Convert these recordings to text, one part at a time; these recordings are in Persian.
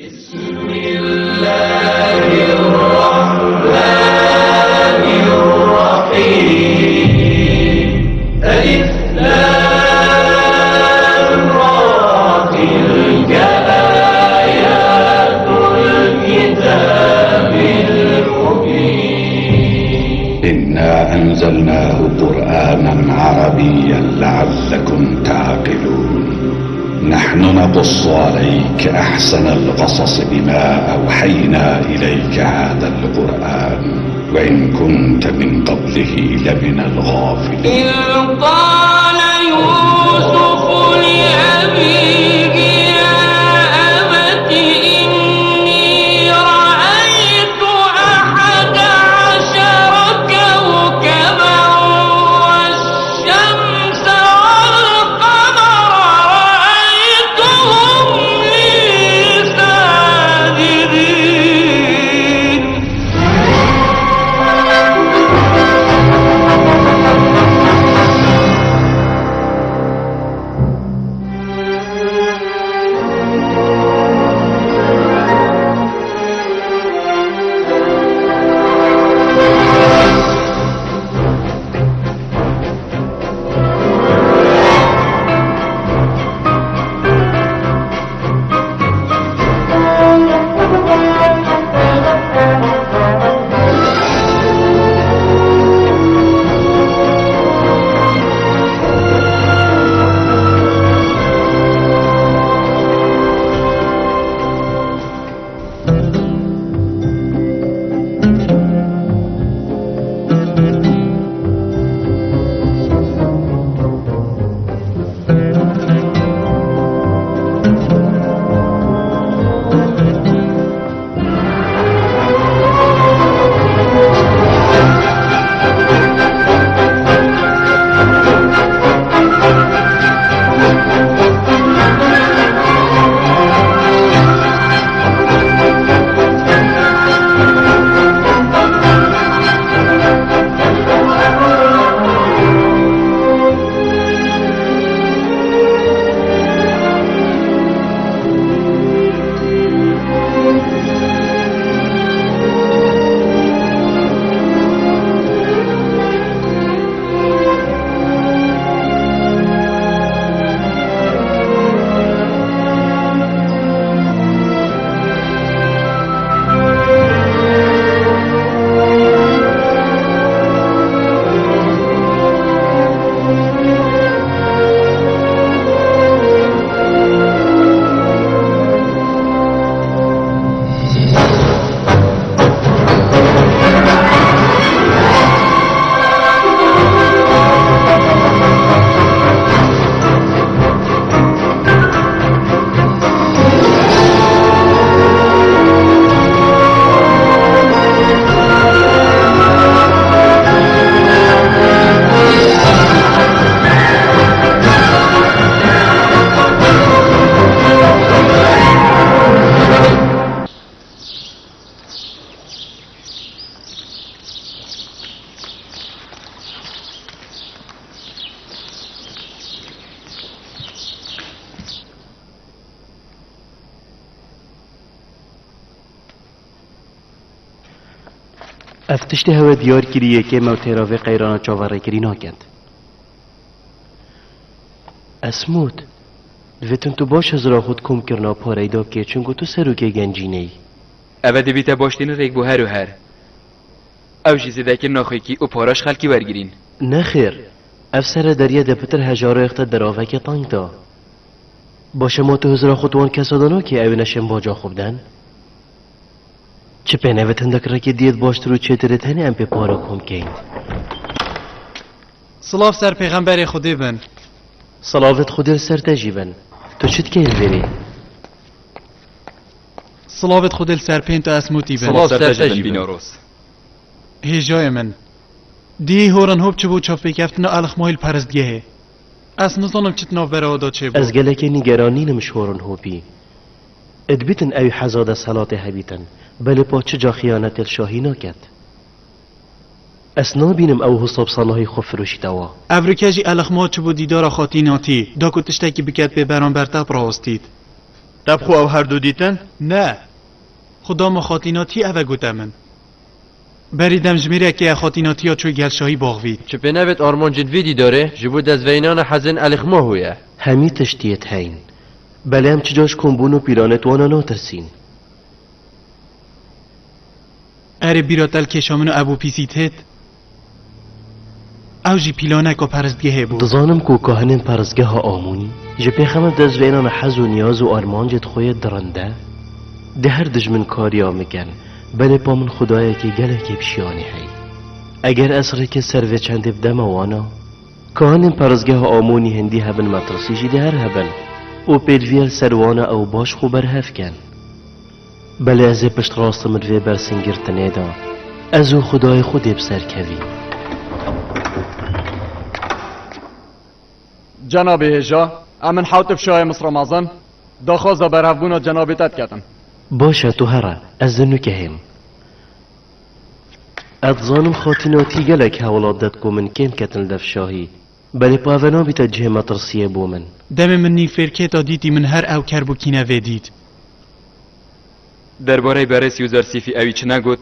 بسم الله الرحمن الرحيم ألف لام را تلك آيات الكتاب المبين إنا أنزلناه قرآنا عربيا لعلكم تعقلون نحن نقص عليك أحسن القصص بما أوحينا إليك هذا القرآن وإن كنت من قبله لمن الغافلين إذ قال يوسف لأبيه يا أبت إني رأيت 11 كوكبا والشمس والقمر رأيتهم لي ساجدين افتشت هوا دیار کریه که موتراوی قیرانا چاوره کری ناکند اسمود دویتون تو باش از را خود کم کرنا پاره دا که چونگو تو سروکه گنجینه ای اوه دویتا باشتین ریک بو هر و هر او جیزه دکر ناخوی کی او پاراش خلکی برگیرین نخیر افسر دریا دپتر هجاره اخت دراوه که تانگ دا باشه ما تو هزرا خودوان کسادانا که اوی نشم باجا خوبدن چه پینه تندک را که دید باشت رو چه ترتنی ام پی پارا کم کهید سلاف سر پیغمبر خودی بن صلاوت خودی سر تجیبن تو چید که بری؟ سلاوت خودی سر پین تو اسموتی بن صلاف سر تجیب بیناروس هیجای من دی هورن هوب چه بود چاپ بکفتن الخ مایل پرستگه از نظانم چت ناو برا دا چه بود از گلک نگرانی نمشورن هوبی ادبیتن اوی حزاد صلات هبیتن بله پا چه جا خیانت الشاهی ناکد اسنا بینم او حساب صلاحی خوب فروشی توا افریکاجی الخ ما چه بود دیدار خاطی ناتی دا کتشتکی بکت به بران برتب را هستید تبخو او هر دو دیتن؟ نه خدا مخاطیناتی اوه گوته من بریدم جمیره که خاطیناتی ها چوی گلشاهی باغوید چه پنوت آرمان جدویدی داره جبود از وینان حزن الخما هویه همی تشتیت هین بله هم چجاش کنبون و پیرانت وانا ناترسین اره بیراتل کشامن و ابو پیسیت هد او جی پیلانک و پرستگه بود دزانم کو کهنن پرزگه ها آمونی جپی خمم دز وینان حز و نیاز و آرمان جد خوی درنده ده هر دجمن کاریا مکن بله پا من خدایه که گله که بشیانی هی اگر اصره که سروه چند بدم وانا کهنن پرزگه ها آمونی هندی هبن مطرسی جی ده هر هبن او پیلویل سروانا او باش خوبر هف کن بله از پشت راستم دوی برسنگر تنیدا ازو خدای خودی بسر کوی جناب هجا امن حوتف شاه مصر مازن داخوزا برهفبونا جنابتت کتن باشه تو هره از زنو که هم اتظانم خاطیناتی گلک حوالات داد کو من کن کتن لف شاهی بله پاونا بیتا جه مطرسیه بو من دم من نی فرکه تا دیدی من هر او کربو کینه ویدید درباره بررسی و زرسیفی اوی چه نگوت؟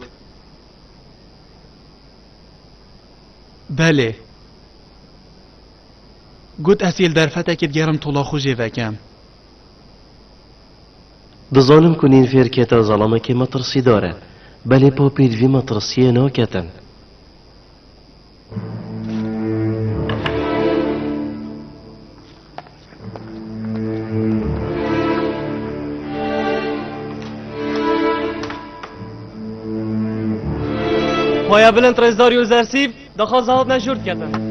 بله گوت اسیل در فتکت گرم طلا خوشه وکم دزانم کنین فرکه تا ظلمه که مطرسی داره بله پا پیدوی مطرسیه ناکتن پایا بلند رزداری و زرسیب دخواست هات نشورد کتن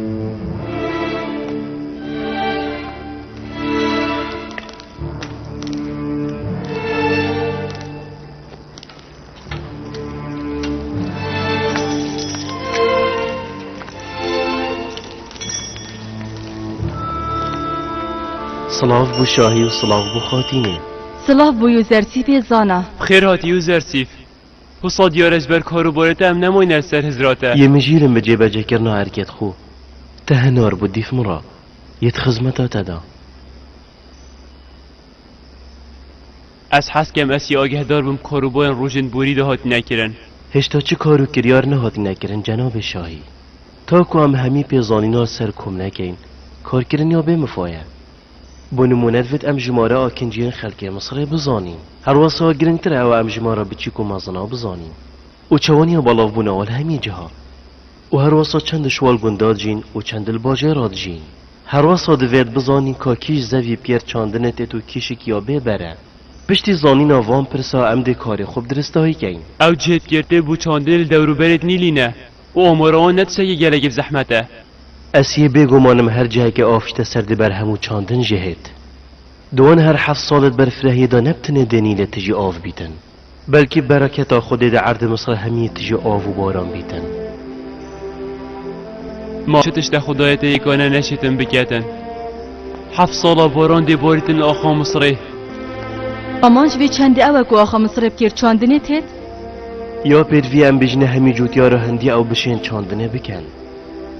صلاف بو شاهی و صلاف بو خاتینه سلاف بویو زرسیب زانا خیر هاتی و زرسیف حسا دیارش بر کارو بارت هم نماین از سر هزراته یه مجیرم به جیبه جکرنا حرکت خو تهنار بو دیف مرا یت خزمتا تدا از حس کم اسی آگه دار بم کارو باین روژن بوری ده هات نکرن هشتا چه کارو کریار نهاتی نکرن جناب شاهی تا کو هم همی پیزانینا سر کم نکین کار کرن یا بمفایه بو نمونت وید ام جماره آکنجین خلقی مصره بزانیم هر واسه گرنگ تر او ام جماره بچی کو مازنا بزانیم و چوانی بالاو بونا وال همی جها و هر واسه چند شوال گنداد جین و چند الباجه راد جین هر واسه دوید بزانیم که کیش زوی پیر چاندنت تو کیش کیا ببره پشتی زانینا وان پرسا ام ده کاری خوب درسته هایی کن او جهت گرده بو چاندل دورو برد نیلینه و اموران نتسه یه گلگی بزحمته اسیه بگمانم هر جایی که آفشته سرد بر همو چاندن جهد دوان هر 7 سالت بر فرهی دا نبتنه دنیل تجی آف بیتن بلکه برکتا خود دا عرض مصر همی تجی آف و باران بیتن ما شتش ده خدایت یکانه نشتن بکتن 7 سالا باران دی باریتن آخا مصره امانج وی چند اوه کو آخا مصر بکر چاندنه تید یا پیروی ام بجنه همی جوتیار هندی او بشین چاندنه بکن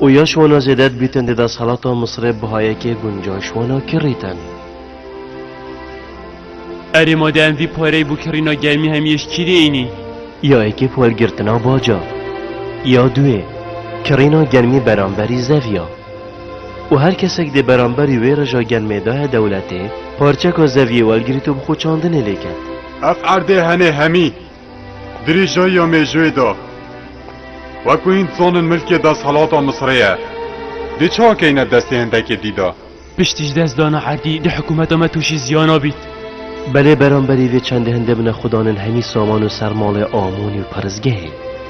و یا شوانا زدت بیتن دا صلاتا مصر بهایی که گنجاشوانا کریتن اره ما ده انوی پاره بو کرینا گرمی همیش کیره اینی یا اکی پول گرتنا باجا یا دوی کرینا گرمی برانبری زویا و هر کسک ده برانبری وی رجا گرمی ده دولته پارچه که زویه والگیری تو بخو چاندنه لیکن اف عرده هنه همی دریجای یا میجوی دا وکو این زانن ملک دا صلاتا مصریه دی چا که اینه دستی هندک دیدا پشتیش دست دانا عردی ده حکومت ما توشی زیانا بید بله برانبری وی چند هنده بنا خدانن همی سامان و سرمال آمونی و پرزگه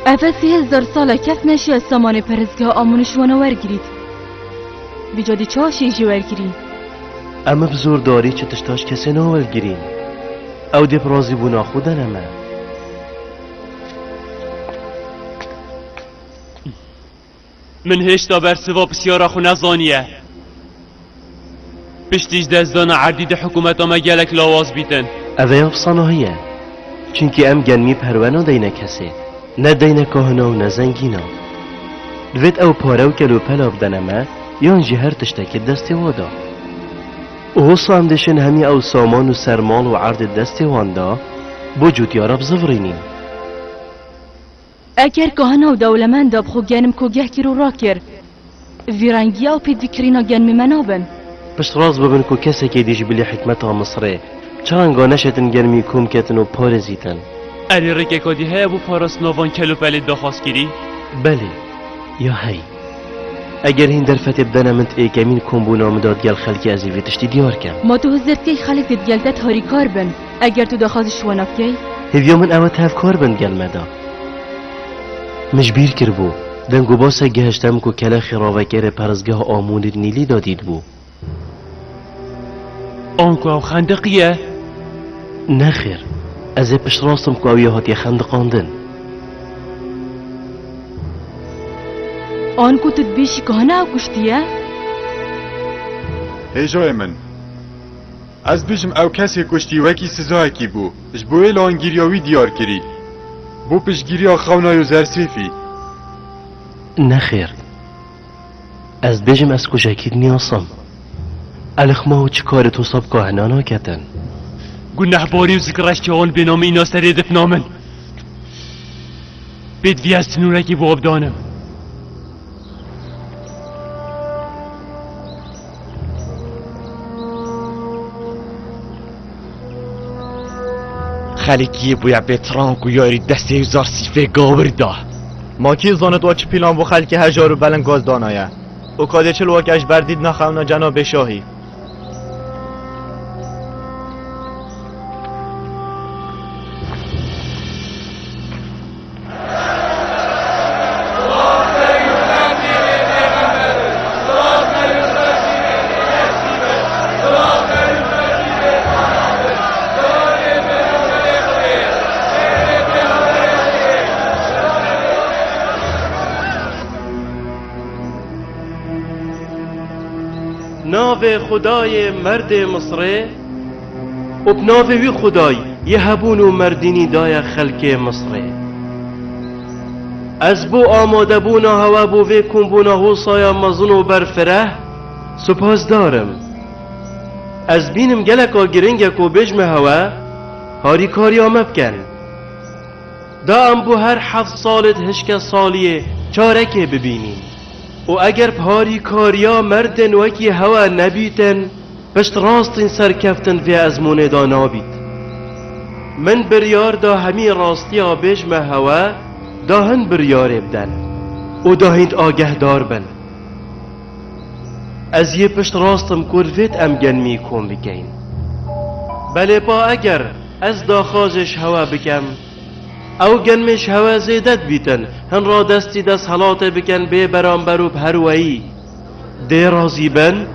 اوه 3000 ساله کس نشی از سامان پرزگاه آمونشوانا ورگرید بجادی چه شیجی ورگرید اما بزور داری چه تشتاش کسی ناول گیرین او دی پرازی بونا خودن اما من هشتا بر سوا بسیارا خو نزانیه پشتیش دزدان عردی ده حکومت ما گلک لاواز بیتن اوه افسانه هیه چونکه ام گنمی پروانه دینه کسی نه دینه کهنا و نه زنگینا دوید او پاره و کلو پلا بدن اما یا انجی هر تشتکی دستی وادا او سامدشن همی او سامان و سرمال و عرض دست واندا بوجود یارا بزفرینین. اگر گهانا و دولمن داب خو گنم کو گه کرو را کر ویرانگیا و پید وکرینا گنمی منابن. پشت راز ببین کو کسی که دیش بلی حکمت ها مصره چرانگا نشتن گرمی کم کتن و پارزیتن. علی رکه کدی های ابو پاراس نوان کلو پلی دخواست گیری؟ بله یا هی اگر هین در فتح بدن منت ایکمین کم بو نامداد گل خلکی ازیوی تشتی دیار کم. ما تو هزرد که خلق دید گلدت هاری کار بن اگر تو دخواست شواناف کی؟ هیویا من اوت هف کار بند گل مدا. مجبیر کر بو دنگو باسا گهشتم کو کلا خراوکر پرزگاه آمون نیلی دادید بو. آنکو او خندقیه؟ نخیر از پشت راستم که اویه هاتی خندقاندن. آن کو تد بیشی گهانا او کشتیه؟ هیجای من از بجم او کسی کشتی وکی سزای کی بو اش بوی لانگیریاوی دیار کری بو پشگیریا خونای و زرسیفی. نخیر از بجم از کجاکید نیاسم الخما و چی کار تو ساب کهنانا کتن. گناه باری و ذکرش که آن بنام اینا سری دفنامن بید وی از تنورکی بو ابدانم. خلقیه بویا بترانک و یاری دسته زار سیفه گاور دا ما کی زانت و چی پیلان بو خلکی هجار و بلن گاز دانایه او کاده چلو واکش بردید نخونا جناب شاهی. ناو خدای مرد مصره و بناو وی خدای یه هبون و مردینی دای خلک مصره از بو آماده بونا هوا بو وی کن بونا حوصایا مزون و برفره سپاس دارم. از بینم گلکا گرنگک و بجم هوا هاری کاری آمب کن دا ام بو هر 7 سالت هشک سالیه چارکه ببینیم و اگر پاری کاریا مردن وکی هوا نبیتن پشت راستین سرکفتن و ازمونه دا نابید. من بریار دا همی راستی آبیجم هوا دا هن بریار بدن و دا هند آگه دار بن. از یه پشت راستم کرویت ام گنمی کن بکین بله با اگر از دا خازش هوا بکم او گنمش هوا زیدت بیتن هن را دستی دست حالات بکن به برانبر و بهروایی ده رازی بن.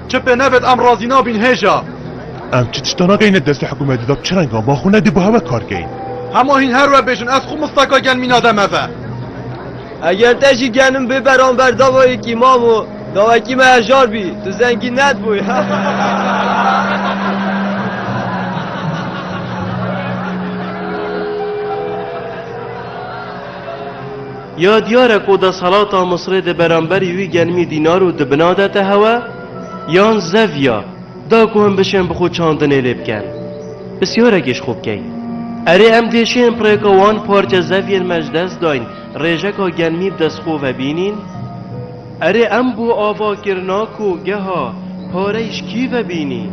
چه به نوید ام رازی نابین هیجا ام چه تشتانا قینه دست حکومتی داب چرنگا ما خونه دی با هوا کار گین همه این هر رو بشن از خوب مستقا گن مین آدم اوه اگر تشی گنم به برانبر داوایی کی مامو داوایی کی مهجار بی تو زنگی ند بوی. یادیاره که دا صلاتا مصره ده برانبری وی گنمی دینارو ده بنادت هوا یان زویا دا که هم بشن بخود چاندنه لب کن بسیاره کش خوب کن اره ام دیشین پریکوان پارچه زویر مجدس داین ریجه که گنمی بدست خوب بینین اره ام بو آوا کرناکو گه ها پارهش کی و بینی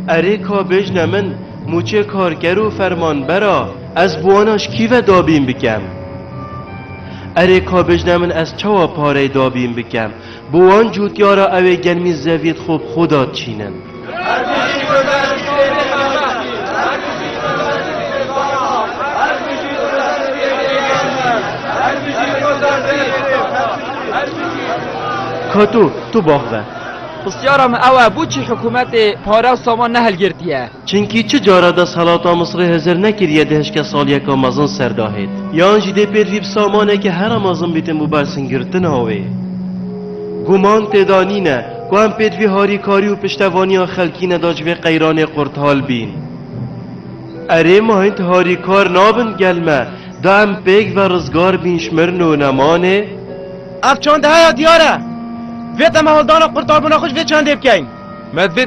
اره که بجن من موچه کارگرو فرمان برا از بواناش کی و دابین بکم اره کابج نمن از چوا پاره دابیم بکم بوان جوت یارا اوه گنمی زوید خوب خدا چینن. کاتو تو باخوه بسیارم اوه بود چی حکومت پاره و سامان نهل گردیه چنکی چه جارا دا سلاتا مصر هزر نکریه دهش که سال یک آمازن سرداهید یان جیده پیرویب سامانه که هر آمازن بیتن بو برسن گرتن هاوه گمان تدانی نه که هم پیروی هاری کاری و پشتوانی ها خلکی نداج و قیران قرطال بین اره ما هنت هاری کار نابن گلمه دا هم پیگ و رزگار بین شمرن و نمانه اف چانده های دیاره ویتا مهالدانا قرطار بنا خوش وی چانده بکین مدوی